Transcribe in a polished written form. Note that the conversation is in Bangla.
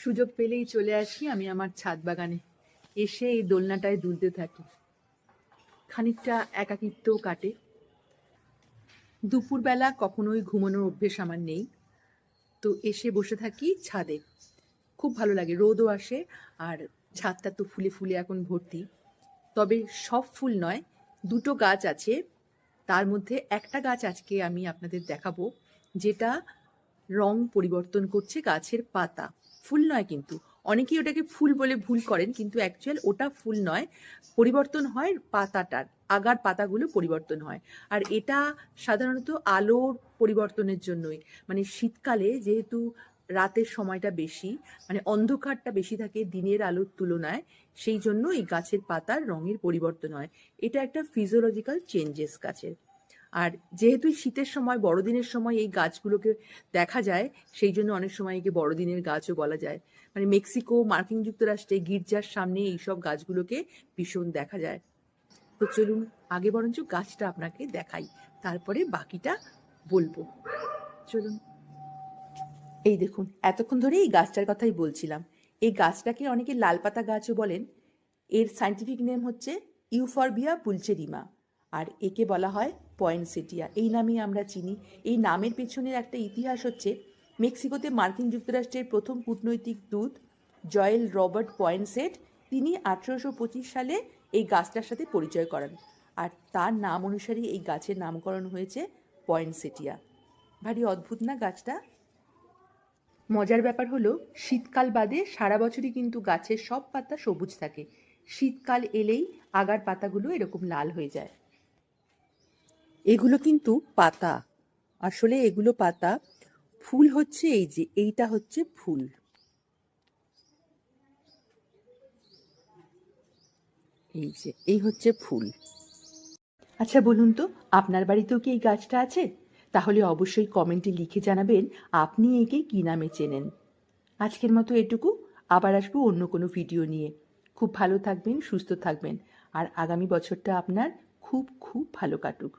সুযোগ পেলেই চলে আসি আমি আমার ছাদ বাগানে, এসে এই দোলনাটায় দুলতে থাকি। খানিকটা একাকিত্ব কাটে। দুপুরবেলা কখনোই ঘুমানোর অভ্যেস আমার নেই, তো এসে বসে থাকি ছাদে। খুব ভালো লাগে, রোদও আসে আর ছাদটা তো ফুলে ফুলে এখন ভর্তি। তবে সব ফুল নয়, দুটো গাছ আছে, তার মধ্যে একটা গাছ আজকে আমি আপনাদের দেখাবো যেটা রং পরিবর্তন করছে গাছের পাতা। ফুল নয় কিন্তু, অনেকেই ওটাকে ফুল বলে ভুল করেন, কিন্তু অ্যাকচুয়াল ওটা ফুল নয়, পরিবর্তন হয় পাতাটার, আগার পাতাগুলো পরিবর্তন হয়। আর এটা সাধারণত আলোর পরিবর্তনের জন্যই, মানে শীতকালে যেহেতু রাতের সময়টা বেশি, মানে অন্ধকারটা বেশি থাকে দিনের আলোর তুলনায়, সেই জন্য এই গাছের পাতার রঙের পরিবর্তন হয়। এটা একটা ফিজিওলজিক্যাল চেঞ্জেস গাছের। আর যেহেতু শীতের সময়, বড়দিনের সময় এই গাছগুলোকে দেখা যায়, সেই জন্য অনেক সময় একে বড়দিনের গাছও বলা যায়। মানে মেক্সিকো, মার্কিন যুক্তরাষ্ট্রে গির্জার সামনে এইসব গাছগুলোকে ভীষণ দেখা যায়। তো চলুন আগে বরঞ্চ গাছটা আপনাকে দেখাই, তারপরে বাকিটা বলবো। চলুন। এই দেখুন, এতক্ষণ ধরে এই গাছটার কথাই বলছিলাম। এই গাছটাকে অনেকে লাল পাতা গাছও বলেন। এর সায়েন্টিফিক নেম হচ্ছে ইউফরবিয়া পুলচেরিমা, আর একে বলা হয় পয়েনসেটিয়া। এই নামেই আমরা চিনি। এই নামের পেছনের একটা ইতিহাস হচ্ছে, মেক্সিকোতে মার্কিন যুক্তরাষ্ট্রের প্রথম কূটনৈতিক দূত জয়েল রবার্ট পয়েনসেট, তিনি 1825 সালে এই গাছটার সাথে পরিচয় করান, আর তার নাম অনুসারে এই গাছের নামকরণ হয়েছে পয়েনসেটিয়া। ভারী অদ্ভুত না গাছটা? মজার ব্যাপার হলো, শীতকাল বাদে সারা বছরই কিন্তু গাছের সব পাতা সবুজ থাকে, শীতকাল এলেই আগার পাতাগুলো এরকম লাল হয়ে যায়। এগুলো কিন্তু পাতা, আসলে এগুলো পাতা। ফুল হচ্ছে এই যে, এইটা হচ্ছে ফুল। এই যে, এই হচ্ছে ফুল। আচ্ছা বলুন তো, আপনার বাড়িতেও কি এই গাছটা আছে? তাহলে অবশ্যই কমেন্টে লিখে জানাবেন আপনি একে কী নামে চেনেন। আজকের মতো এটুকু, আবার আসবো অন্য কোনো ভিডিও নিয়ে। খুব ভালো থাকবেন, সুস্থ থাকবেন, আর আগামী বছরটা আপনার খুব খুব ভালো কাটুক।